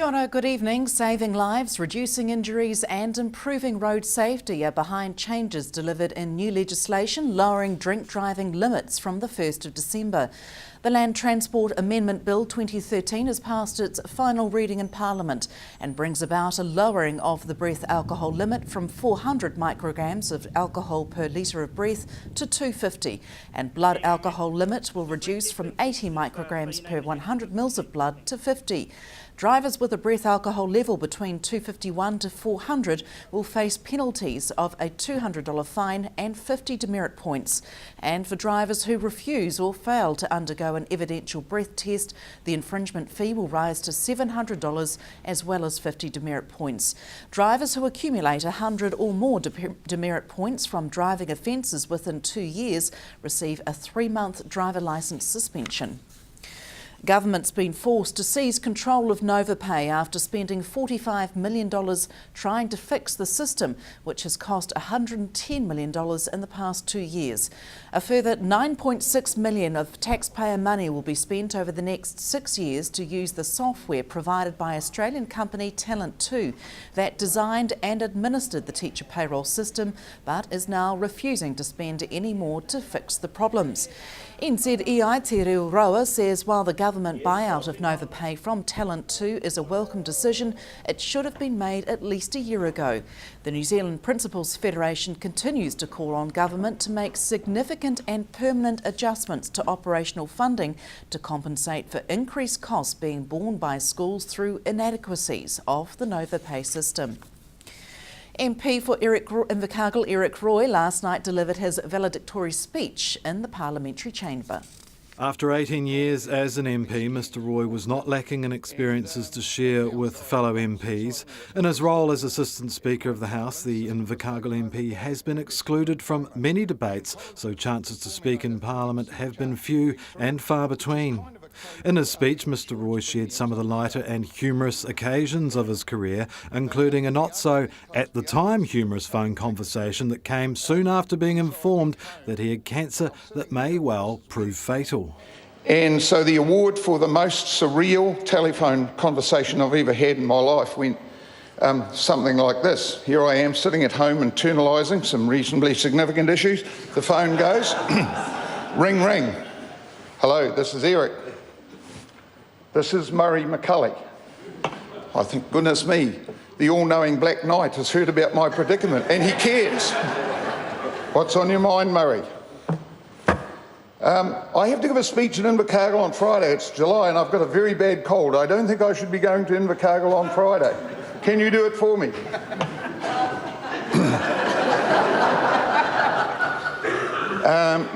Kia ora, good evening. Saving lives, reducing injuries and improving road safety are behind changes delivered in new legislation lowering drink driving limits from the 1st of December. The Land Transport Amendment Bill 2013 has passed its final reading in Parliament and brings about a lowering of the breath alcohol limit from 400 micrograms of alcohol per litre of breath to 250, and blood alcohol limit will reduce from 80 micrograms per 100 mils of blood to 50. Drivers with a breath alcohol level between 251 to 400 will face penalties of a $200 fine and 50 demerit points. And for drivers who refuse or fail to undergo an evidential breath test, the infringement fee will rise to $700 as well as 50 demerit points. Drivers who accumulate 100 or more demerit points from driving offences within 2 years receive a 3-month driver licence suspension. Government's been forced to seize control of NovaPay after spending $45 million trying to fix the system, which has cost $110 million in the past 2 years. A further $9.6 million of taxpayer money will be spent over the next 6 years to use the software provided by Australian company Talent2 that designed and administered the teacher payroll system, but is now refusing to spend any more to fix the problems. NZEI Te Reo Roa says while the government buyout of NovaPay from Talent2 is a welcome decision, it should have been made at least a year ago. The New Zealand Principals Federation continues to call on government to make significant and permanent adjustments to operational funding to compensate for increased costs being borne by schools through inadequacies of the NovaPay system. MP for Invercargill Eric Roy last night delivered his valedictory speech in the parliamentary chamber. After 18 years as an MP, Mr Roy was not lacking in experiences to share with fellow MPs. In his role as Assistant Speaker of the House, the Invercargill MP has been excluded from many debates, so chances to speak in Parliament have been few and far between. In his speech, Mr Roy shared some of the lighter and humorous occasions of his career, including a not-so-at-the-time humorous phone conversation that came soon after being informed that he had cancer that may well prove fatal. And so the award for the most surreal telephone conversation I've ever had in my life went something like this. Here I am sitting at home internalising some reasonably significant issues. The phone goes, ring, ring. Hello, this is Eric. This is Murray McCulley. I think, goodness me, the all-knowing Black Knight has heard about my predicament and he cares. What's on your mind, Murray? I have to give a speech in Invercargill on Friday. It's July and I've got a very bad cold. I don't think I should be going to Invercargill on Friday. Can you do it for me?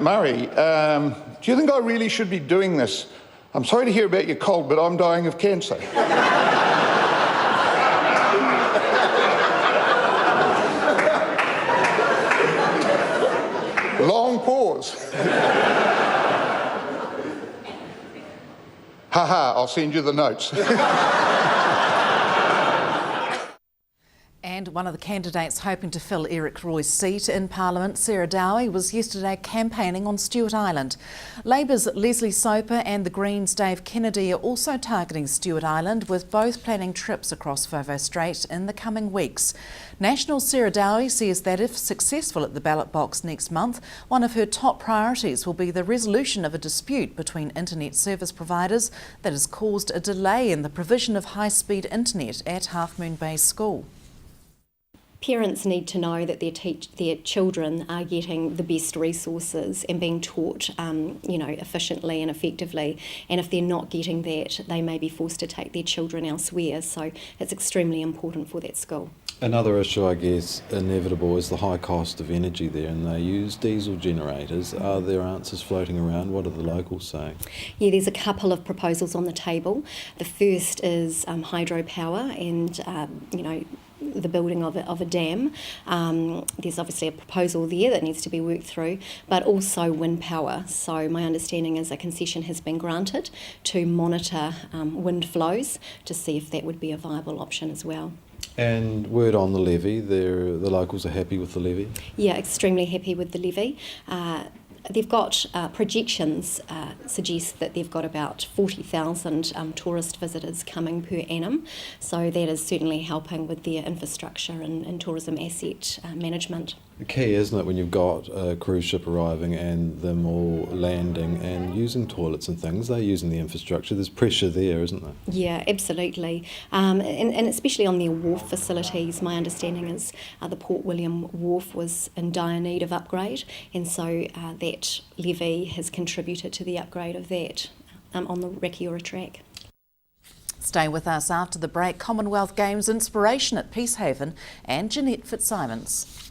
Murray, do you think I really should be doing this? I'm sorry to hear about your cold, but I'm dying of cancer. Long pause. Haha, I'll send you the notes. And one of the candidates hoping to fill Eric Roy's seat in Parliament, Sarah Dowie, was yesterday campaigning on Stewart Island. Labour's Leslie Soper and the Greens' Dave Kennedy are also targeting Stewart Island, with both planning trips across Foveaux Strait in the coming weeks. National's Sarah Dowie says that if successful at the ballot box next month, one of her top priorities will be the resolution of a dispute between internet service providers that has caused a delay in the provision of high-speed internet at Half Moon Bay School. Parents need to know that their children are getting the best resources and being taught, efficiently and effectively. And if they're not getting that, they may be forced to take their children elsewhere. So it's extremely important for that school. Another issue, I guess, inevitable is the high cost of energy there, and they use diesel generators. Are there answers floating around? What are the locals saying? Yeah, there's a couple of proposals on the table. The first is hydropower and, the building of a dam. There's obviously a proposal there that needs to be worked through, but also wind power. So my understanding is a concession has been granted to monitor wind flows to see if that would be a viable option as well. And word on the levy, the locals are happy with the levy? Yeah, extremely happy with the levy. they've got projections suggest that they've got about 40,000 tourist visitors coming per annum, so that is certainly helping with their infrastructure and tourism asset management. The key, isn't it, when you've got a cruise ship arriving and them all landing and using toilets and things, they're using the infrastructure, there's pressure there, isn't there? Yeah, absolutely. And especially on their wharf facilities, my understanding is the Port William wharf was in dire need of upgrade, and so that levy has contributed to the upgrade of that on the Rakiura track. Stay with us after the break. Commonwealth Games inspiration at Peacehaven and Jeanette Fitzsimons.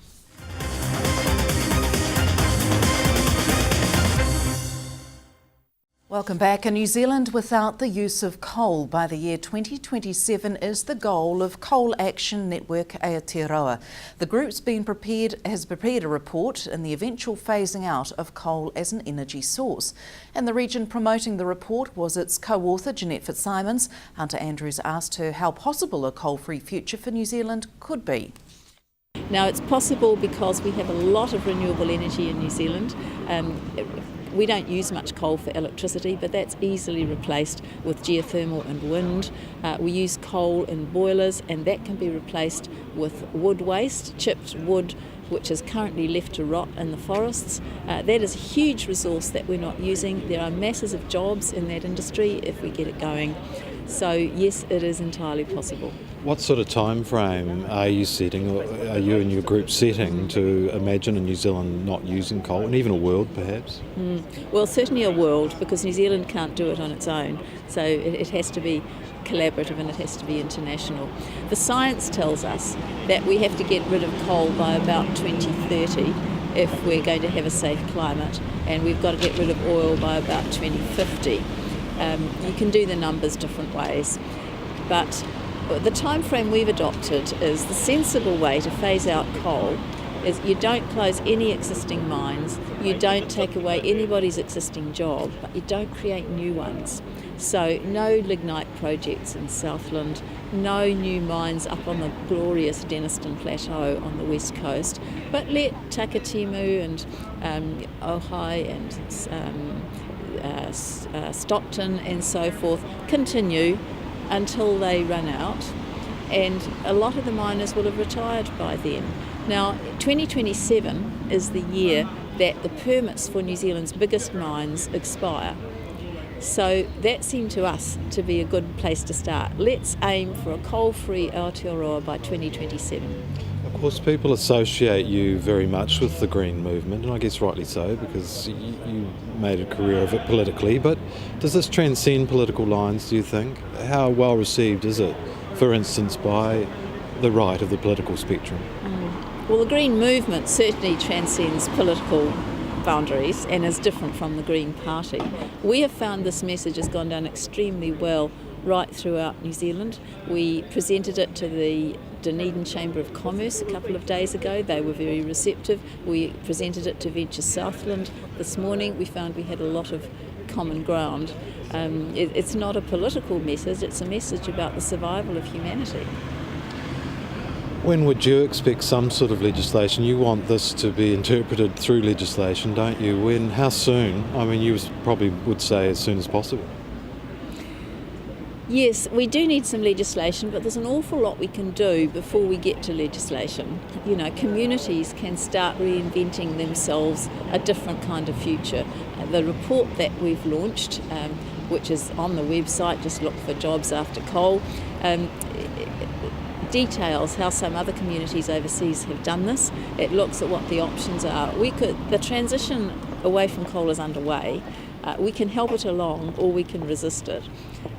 Welcome back. A New Zealand without the use of coal by the year 2027 is the goal of Coal Action Network Aotearoa. The group's has prepared a report in the eventual phasing out of coal as an energy source. And the region promoting the report was its co-author Jeanette Fitzsimons. Hunter Andrews asked her how possible a coal-free future for New Zealand could be. Now it's possible because we have a lot of renewable energy in New Zealand. We don't use much coal for electricity, but that's easily replaced with geothermal and wind. We use coal in boilers, and that can be replaced with wood waste, chipped wood, which is currently left to rot in the forests. That is a huge resource that we're not using. There are masses of jobs in that industry if we get it going. So yes, it is entirely possible. What sort of time frame are you setting, or are you and your group setting to imagine a New Zealand not using coal, and even a world perhaps? Well, certainly a world, because New Zealand can't do it on its own. So it has to be collaborative and it has to be international. The science tells us that we have to get rid of coal by about 2030 if we're going to have a safe climate, and we've got to get rid of oil by about 2050. You can do the numbers different ways, but the time frame we've adopted is the sensible way to phase out coal is you don't close any existing mines, you don't take away anybody's existing job, but you don't create new ones. So no lignite projects in Southland, no new mines up on the glorious Denniston Plateau on the west coast, but let Takatimu and Ojai and Stockton and so forth continue until they run out, and a lot of the miners will have retired by then. Now 2027 is the year that the permits for New Zealand's biggest mines expire. So that seemed to us to be a good place to start. Let's aim for a coal-free Aotearoa by 2027. Of course, people associate you very much with the Green movement, and I guess rightly so, because you made a career of it politically, but does this transcend political lines, do you think? How well received is it, for instance, by the right of the political spectrum? Well, the Green movement certainly transcends political boundaries and is different from the Green Party. We have found this message has gone down extremely well right throughout New Zealand. We presented it to the Dunedin Chamber of Commerce a couple of days ago. They were very receptive. We presented it to Venture Southland this morning. We found we had a lot of common ground. It's not a political message, it's a message about the survival of humanity. When would you expect some sort of legislation? You want this to be interpreted through legislation, don't you? When? How soon? I mean, you probably would say as soon as possible. Yes, we do need some legislation, but there's an awful lot we can do before we get to legislation. You know, communities can start reinventing themselves a different kind of future. The report that we've launched, which is on the website, just look for Jobs After Coal, details how some other communities overseas have done this. It looks at what the options are. The transition away from coal is underway. We can help it along or we can resist it.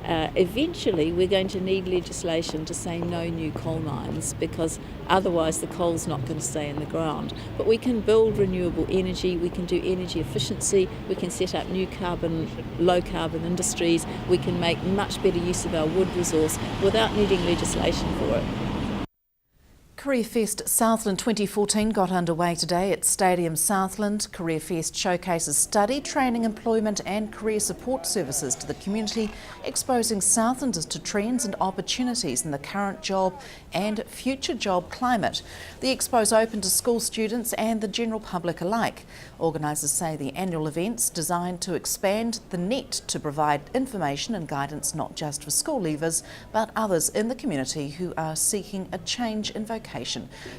Eventually we're going to need legislation to say no new coal mines, because otherwise the coal's not going to stay in the ground. But we can build renewable energy, we can do energy efficiency, we can set up new low carbon industries, we can make much better use of our wood resource without needing legislation for it. Career Fest Southland 2014 got underway today at Stadium Southland. Career Fest showcases study, training, employment and career support services to the community, exposing Southlanders to trends and opportunities in the current job and future job climate. The expo is open to school students and the general public alike. Organisers say the annual event's designed to expand the net to provide information and guidance not just for school leavers but others in the community who are seeking a change in vocation.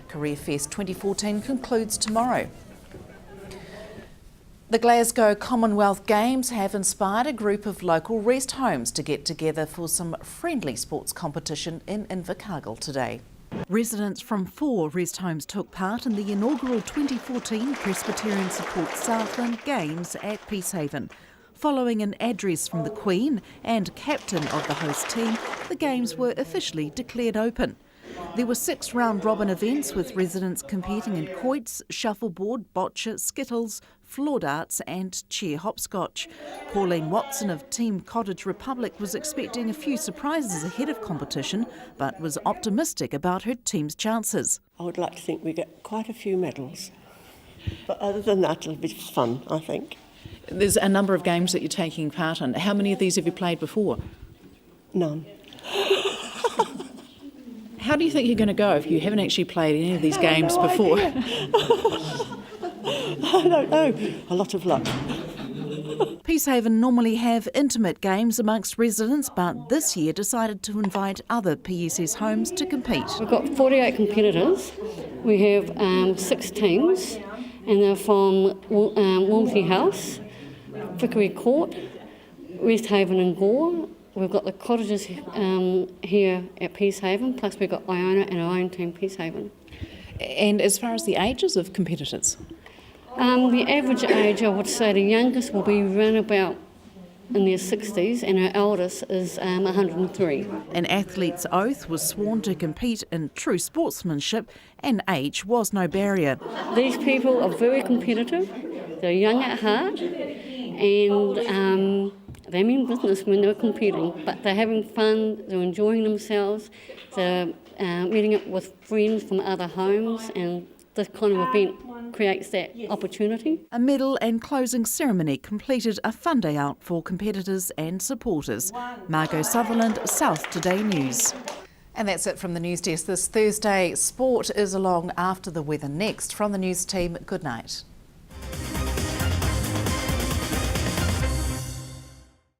Career Fest 2014 concludes tomorrow. The Glasgow Commonwealth Games have inspired a group of local rest homes to get together for some friendly sports competition in Invercargill today. Residents from 4 rest homes took part in the inaugural 2014 Presbyterian Support Southland Games at Peacehaven. Following an address from the Queen and captain of the host team, the Games were officially declared open. There were 6 round-robin events with residents competing in quoits, shuffleboard, bocce, skittles, floor darts and chair hopscotch. Pauline Watson of Team Cottage Republic was expecting a few surprises ahead of competition, but was optimistic about her team's chances. I would like to think we get quite a few medals, but other than that it'll be fun, I think. There's a number of games that you're taking part in. How many of these have you played before? None. How do you think you're going to go if you haven't actually played any of these games before? I don't know. A lot of luck. Peacehaven normally have intimate games amongst residents, but this year decided to invite other PSS homes to compete. We've got 48 competitors. We have 6 teams, and they're from Wolsey House, Vickery Court, West Haven and Gore. We've got the cottages here at Peacehaven, plus we've got Iona and our own team, Peacehaven. And as far as the ages of competitors? The average age, I would say the youngest will be around about in their 60s and our eldest is 103. An athlete's oath was sworn to compete in true sportsmanship and age was no barrier. These people are very competitive, they're young at heart and they mean business when they're competing, but they're having fun, they're enjoying themselves, they're meeting up with friends from other homes, and this kind of event creates that opportunity. A medal and closing ceremony completed a fun day out for competitors and supporters. Margot Sutherland, South Today News. And that's it from the news desk this Thursday. Sport is along after the weather next. From the news team, good night.